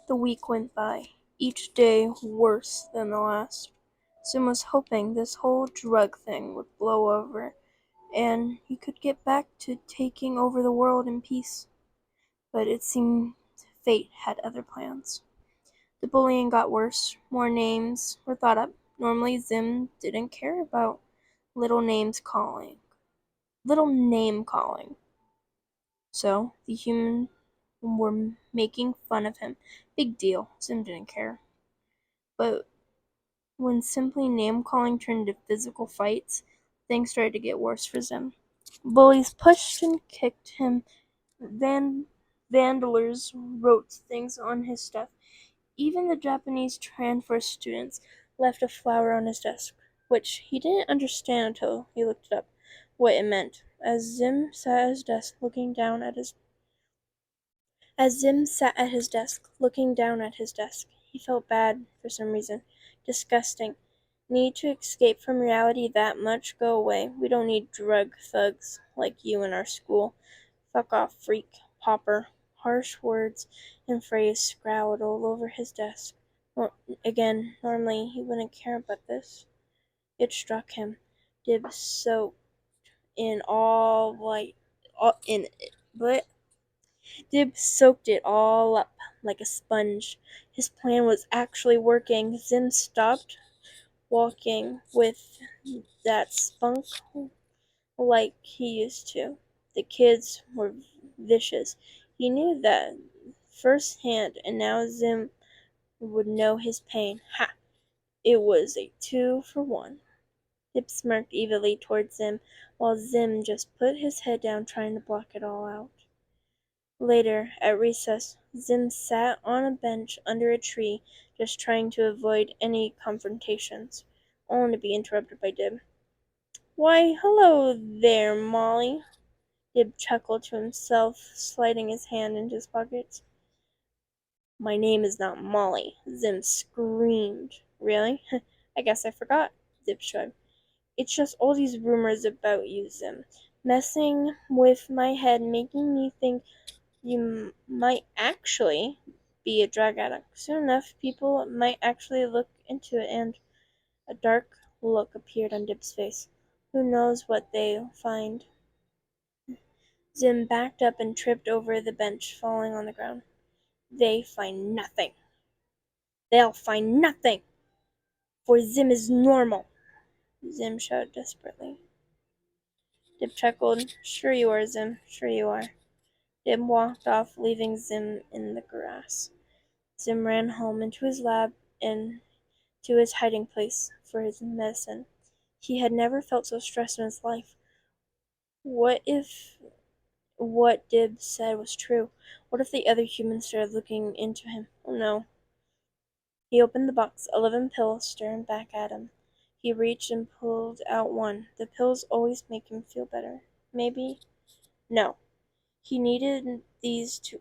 The week went by, each day worse than the last. Sim was hoping this whole drug thing would blow over and he could get back to taking over the world in peace. But it seemed fate had other plans. The bullying got worse. More names were thought up. Normally Zim didn't care about little names calling. Little name calling. So the humans were making fun of him. Big deal. Zim didn't care. But when simply name-calling turned into physical fights, things started to get worse for Zim. Bullies pushed and kicked him. Vandalers wrote things on his stuff. Even the Japanese transfer students left a flower on his desk, which he didn't understand until he looked it up, what it meant. As Zim sat at his desk, looking down at his desk, he felt bad for some reason. Disgusting. Need to escape from reality that much? Go away. We don't need drug thugs like you in our school. Fuck off, freak. Pauper. Harsh words and phrase scrawled all over his desk. Again, normally he wouldn't care about this. It struck him. Dib soaked in all like all in it, but Dib soaked it all up like a sponge. His plan was actually working. Zim stopped walking with that spunk like he used to. The kids were vicious. He knew that firsthand, and now Zim would know his pain. Ha! It was a 2-for-1. Dip smirked evilly towards Zim, while Zim just put his head down trying to block it all out. Later, at recess, Zim sat on a bench under a tree, just trying to avoid any confrontations, only to be interrupted by Dib. "Why, hello there, Molly." Dib chuckled to himself, sliding his hand into his pockets. "My name is not Molly," Zim screamed. "Really? I guess I forgot," Dib shrugged. "It's just all these rumors about you, Zim, messing with my head, making me think you might actually be a drug addict. Soon enough, people might actually look into it," and a dark look appeared on Dib's face. "Who knows what they'll find?" Zim backed up and tripped over the bench, falling on the ground. "They find nothing. They'll find nothing, for Zim is normal," Zim shouted desperately. Dib chuckled. "Sure you are, Zim. Sure you are." Dib walked off, leaving Zim in the grass. Zim ran home into his lab and to his hiding place for his medicine. He had never felt so stressed in his life. What if what Dib said was true? What if the other humans started looking into him? Oh no. He opened the box, 11 pills staring back at him. He reached and pulled out one. The pills always make him feel better. Maybe? No. He needed these to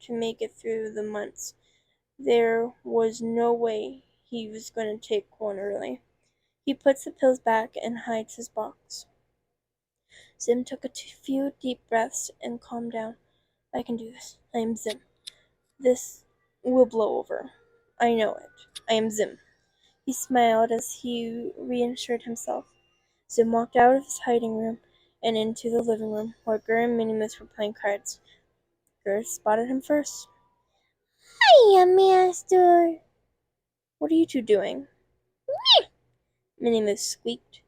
make it through the months. There was no way he was going to take one early. He puts the pills back and hides his box. Zim took a few deep breaths and calmed down. "I can do this. I am Zim. This will blow over. I know it. I am Zim." He smiled as he reassured himself. Zim walked out of his hiding room and into the living room, where Gur and Minimus were playing cards. Gur spotted him first. "Hiya, master." "What are you two doing?" Minimus squeaked.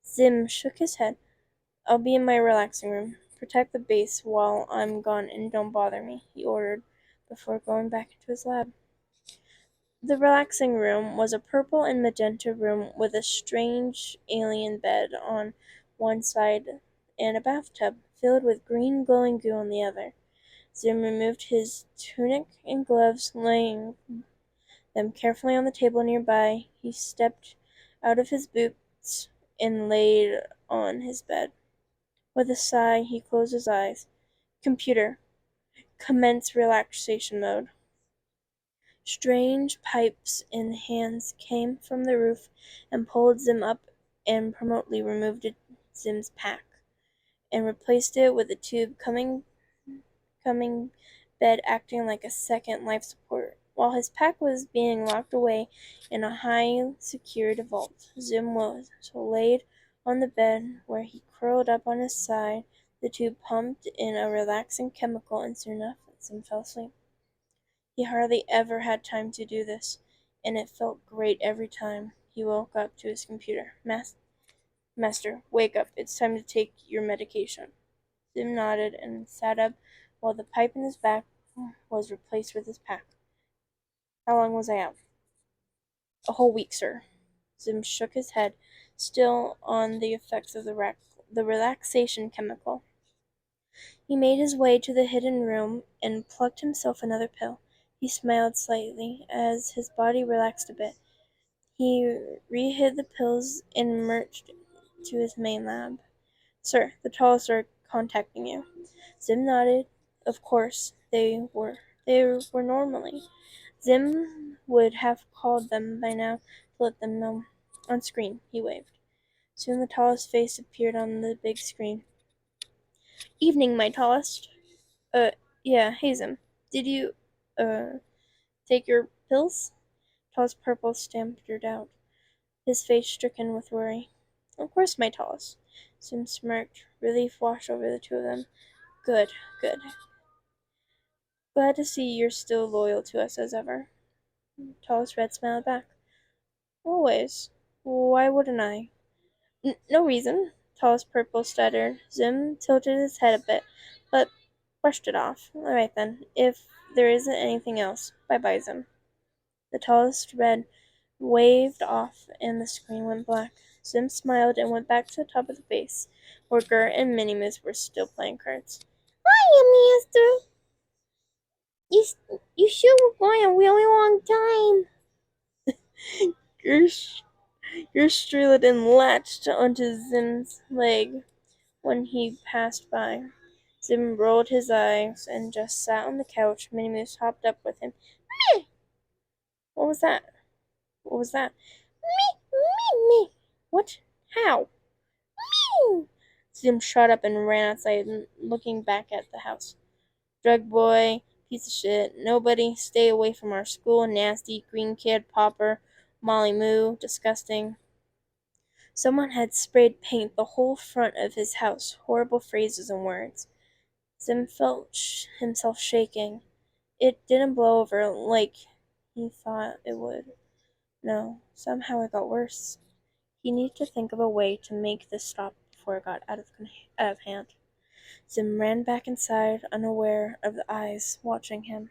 Zim shook his head. "I'll be in my relaxing room. Protect the base while I'm gone and don't bother me," he ordered, before going back into his lab. The relaxing room was a purple and magenta room with a strange alien bed on one side and a bathtub filled with green glowing goo on the other. Zim removed his tunic and gloves, laying them carefully on the table nearby. He stepped out of his boots and laid on his bed. With a sigh, he closed his eyes. "Computer, commence relaxation mode." Strange pipes and hands came from the roof and pulled Zim up and promptly removed Zim's pack and replaced it with a tube coming bed acting like a second life support. While his pack was being locked away in a high secured vault, Zim was laid on the bed where he curled up on his side. The tube pumped in a relaxing chemical, and soon enough Zim fell asleep. He hardly ever had time to do this, and it felt great every time he woke up to his computer. Master, wake up. It's time to take your medication. Zim nodded and sat up while the pipe in his back was replaced with his pack. How long was I out? A whole week, sir. Zim shook his head, still on the effects of the relaxation chemical. He made his way to the hidden room and plucked himself another pill. He smiled slightly as his body relaxed a bit. He re-hid the pills and marched to his main lab. Sir, the tallest are contacting you. Zim nodded. Of course, they were. They were normally. Zim would have called them by now to let them know. On screen, he waved. Soon the tallest face appeared on the big screen. Evening, my tallest. Uh, yeah, hey Zim. Did you, take your pills? Tallest Purple stammered out, his face stricken with worry. Of course, my tallest. Zim smirked. Relief washed over the two of them. Good, good. Glad to see you're still loyal to us as ever. Tallest Red smiled back. Always. Why wouldn't I? No reason. Tallest Purple stuttered. Zim tilted his head a bit, but brushed it off. All right then. If there isn't anything else, bye-bye, Zim. The tallest Red waved off, and the screen went black. Zim smiled and went back to the top of the base, where Gert and Minnie Mouse were still playing cards. Hiya, Master. You, you sure were going a really long time. Gertrude and latched onto Zim's leg when he passed by. Zim rolled his eyes and just sat on the couch. Minnie Mouse hopped up with him. Meh! What was that? What was that? Me. What? How? Meow! Zim shot up and ran outside, looking back at the house. Drug boy, piece of shit, nobody, stay away from our school, nasty, green kid, pauper, Molly Moo, disgusting. Someone had sprayed paint the whole front of his house, horrible phrases and words. Zim felt himself shaking. It didn't blow over like he thought it would. No, somehow it got worse. He needed to think of a way to make this stop before it got out of hand. Zim ran back inside, unaware of the eyes watching him.